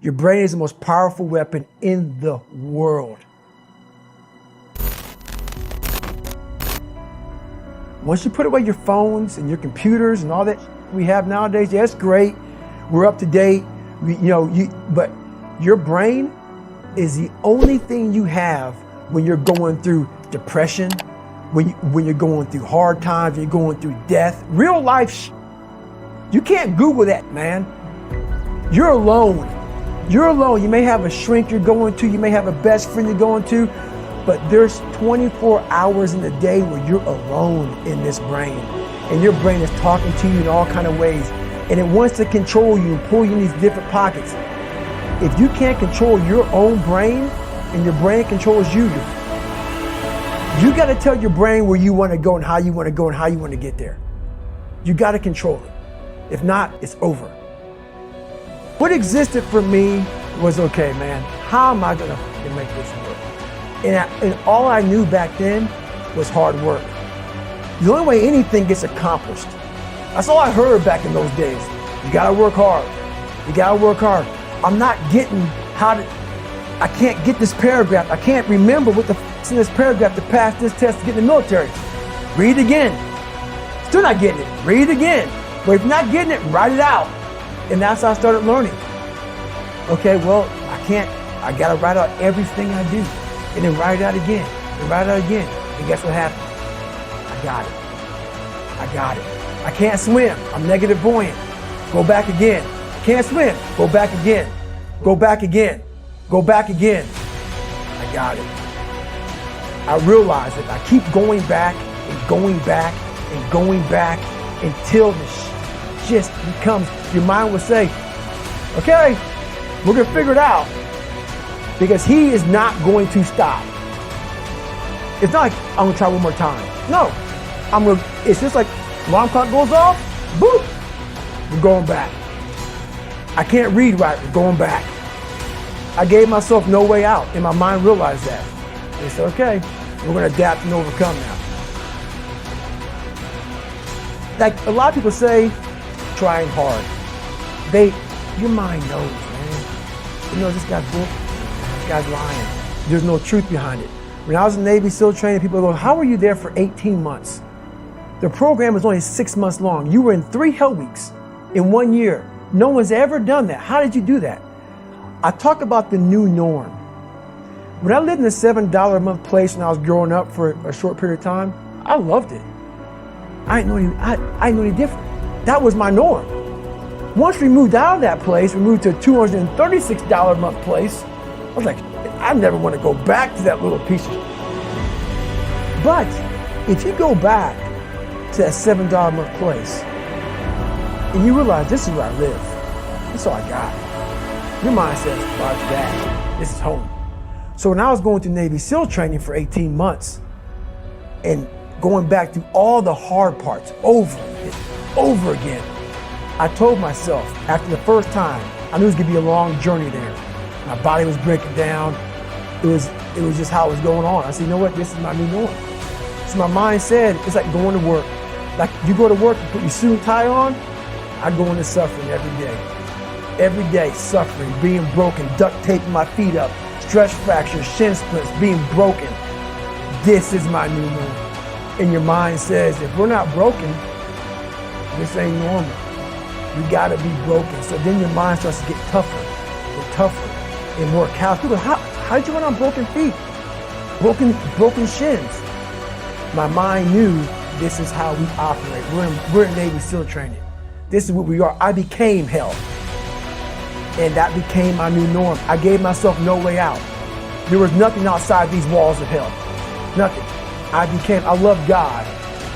Your brain is the most powerful weapon in the world. Once you put away your phones and your computers and all that we have nowadays, yeah, it's great. We're up to date. But your brain is the only thing you have when you're going through depression, when you're going through hard times, when you're going through death, real life. You can't Google that, man. You're alone. You're alone. You may have a shrink you're going to, you may have a best friend you're going to, but there's 24 hours in the day where you're alone in this brain. And your brain is talking to you in all kinds of ways. And it wants to control you and pull you in these different pockets. If you can't control your own brain and your brain controls you, you got to tell your brain where you want to go and how you want to go and how you want to get there. You got to control it. If not, it's over. What existed for me was, okay, man, how am I going to make this work? And all I knew back then was hard work. The only way anything gets accomplished. That's all I heard back in those days. You gotta work hard. You gotta work hard. I'm not getting I can't get this paragraph. I can't remember what the f***'s in this paragraph to pass this test to get in the military. Read it again. Still not getting it. Read it again. But if you're not getting it, write it out. And that's how I started learning. Okay, well, I gotta write out everything I do. And then write it out again. And write it out again. And guess what happened? I got it. I can't swim. I'm negative buoyant. Go back again. Can't swim. Go back again. Go back again. Go back again. I got it. I realized that I keep going back and going back and going back until this just becomes, your mind will say, okay, we're going to figure it out. Because he is not going to stop. It's not like I'm going to try one more time. No. It's just like alarm clock goes off, boop, we're going back. I can't read right, we're going back. I gave myself no way out, and my mind realized that. They said, okay, we're going to adapt and overcome now. Like a lot of people say, trying hard. Your mind knows, man. You know, this guy's bull. This guy's lying. There's no truth behind it. When I was in Navy SEAL training, people go, how were you there for 18 months? The program was only 6 months long. You were in 3 hell weeks in 1 year. No one's ever done that. How did you do that? I talk about the new norm. When I lived in a $7 a month place when I was growing up for a short period of time, I loved it. I didn't know any different. That was my norm. Once we moved out of that place, we moved to a $236 a month place. I was like, I never want to go back to that little piece of shit. But if you go back to that $7 a month place and you realize this is where I live, this is all I got. Your mind says, Roger that, this is home. So when I was going through Navy SEAL training for 18 months and going back through all the hard parts over and over again, I told myself after the first time, I knew it was gonna be a long journey there. My body was breaking down. It was just how it was going on. I said, you know what, this is my new norm. So my mind said, it's like going to work. Like you go to work, you put your suit and tie on, I go into suffering every day. Every day, suffering, being broken, duct taping my feet up, stress fractures, shin splints, being broken. This is my new norm. And your mind says, if we're not broken, this ain't normal. We gotta be broken. So then your mind starts to get tougher and tougher and more callous. People go, how did you run on broken feet? Broken shins. My mind knew this is how we operate. We're in Navy SEAL training. This is what we are. I became hell. And that became my new norm. I gave myself no way out. There was nothing outside these walls of hell. Nothing. I love God,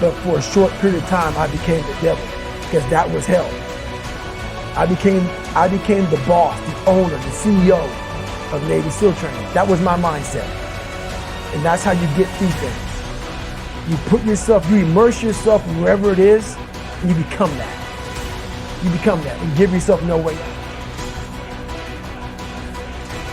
but for a short period of time, I became the devil because that was hell. I became the boss, the owner, the CEO of Navy SEAL training. That was my mindset. And that's how you get through things. You immerse yourself in wherever it is, and you become that. You become that and give yourself no way out.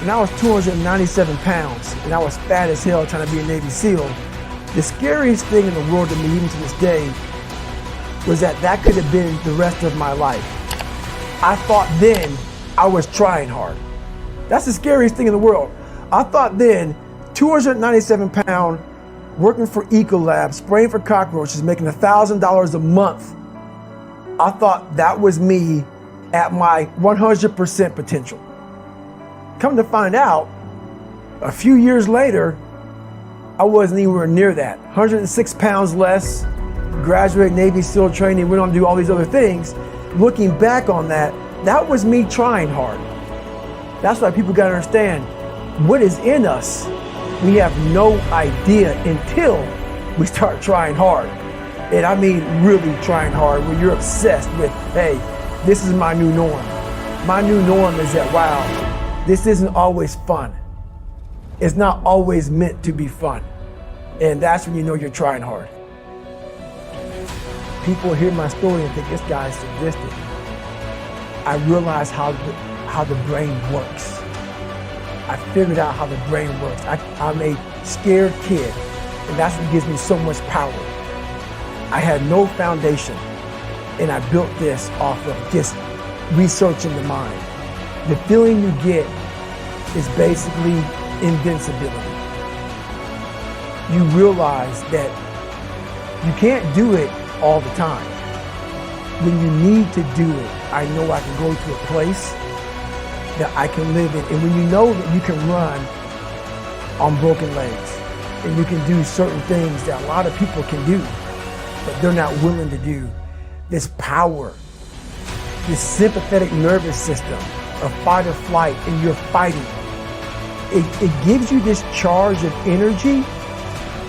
When I was 297 pounds and I was fat as hell trying to be a Navy SEAL, the scariest thing in the world to me, even to this day, was that could have been the rest of my life. I thought then I was trying hard. That's the scariest thing in the world. I thought then, 297 pound, working for Ecolab, spraying for cockroaches, making $1,000 a month. I thought that was me at my 100% potential. Come to find out, a few years later, I wasn't anywhere near that. 106 pounds less, graduated Navy SEAL training, went on to do all these other things. Looking back on that, that was me trying hard. That's why people gotta understand, what is in us, we have no idea until we start trying hard. And I mean really trying hard, where you're obsessed with, hey, this is my new norm. My new norm is that, wow, this isn't always fun. It's not always meant to be fun. And that's when you know you're trying hard. People hear my story and think this guy's sadistic. I realize how the brain works. I figured out how the brain works. I'm a scared kid, and that's what gives me so much power. I had no foundation, and I built this off of just researching the mind. The feeling you get is basically invincibility. You realize that you can't do it all the time. When you need to do it, I know I can go to a place that I can live in. And when you know that you can run on broken legs, and you can do certain things that a lot of people can do, but they're not willing to do, this power, this sympathetic nervous system of fight or flight, and you're fighting. It gives you this charge of energy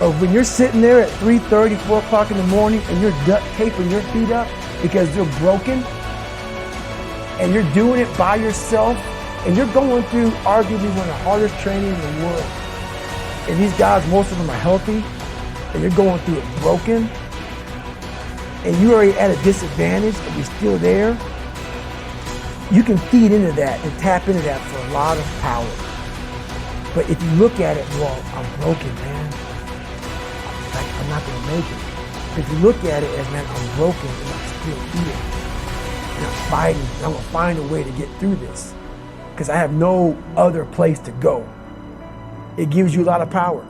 of when you're sitting there at 3:30, 4 o'clock in the morning, and you're duct taping your feet up because they're broken, and you're doing it by yourself, and you're going through arguably one of the hardest training in the world. And these guys, most of them are healthy, and you're going through it broken, and you're already at a disadvantage, but you're still there. You can feed into that and tap into that for a lot of power. But if you look at it, well, I'm broken, man. I'm not gonna make it. But if you look at it as, man, I'm broken and I'm still here. And I'm fighting, and I'm gonna find a way to get through this, because I have no other place to go. It gives you a lot of power.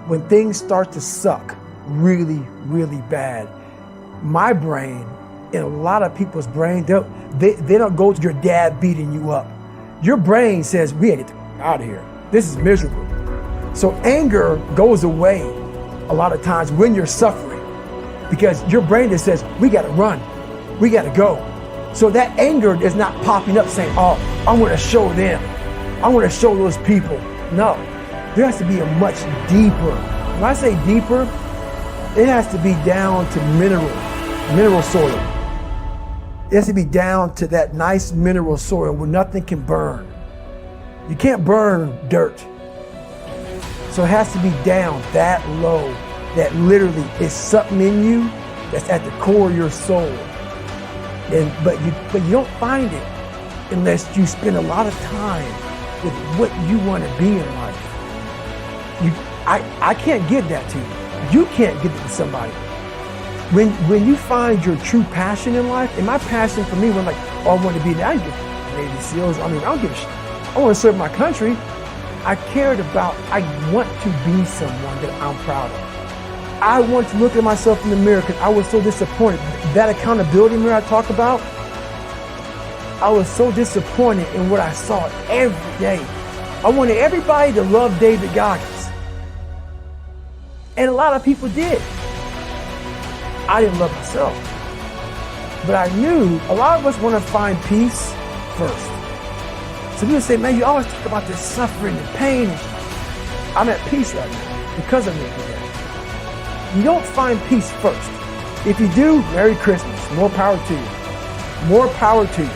When things start to suck really, really bad, my brain and a lot of people's brain, they don't go to your dad beating you up. Your brain says, we gotta get out of here. This is miserable. So anger goes away a lot of times when you're suffering, because your brain just says, we gotta run, we gotta go. So that anger is not popping up saying, oh, I wanna show them, I wanna show those people. No, there has to be a much deeper. When I say deeper, it has to be down to mineral soil. It has to be down to that nice mineral soil where nothing can burn. You can't burn dirt. So it has to be down that low, that literally is something in you that's at the core of your soul. But you don't find it unless you spend a lot of time with what you want to be in life. I can't give that to you. You can't give it to somebody. When you find your true passion in life, and my passion for me, when I'm like, oh, I want to be there, I didn't get Navy SEALs. I don't give a shit. I want to serve my country. I want to be someone that I'm proud of. I want to look at myself in the mirror because I was so disappointed. That accountability mirror I talk about, I was so disappointed in what I saw every day. I wanted everybody to love David Goggins. And a lot of people did. I didn't love myself. But I knew a lot of us want to find peace first. So people say, man, you always talk about this suffering and pain. I'm at peace right now because of it today. You don't find peace first. If you do, Merry Christmas. More power to you. More power to you.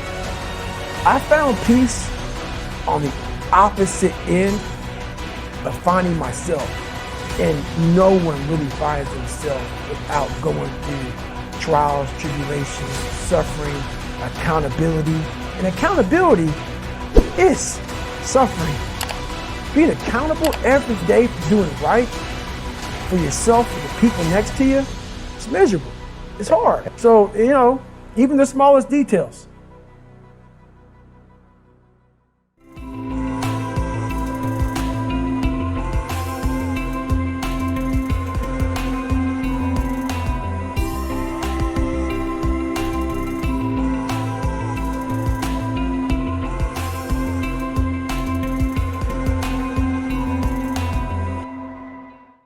I found peace on the opposite end of finding myself. And no one really finds themselves without going through trials, tribulations, suffering, accountability. And accountability is suffering. Being accountable every day for doing right for yourself, for the people next to you, it's miserable. It's hard. So, even the smallest details.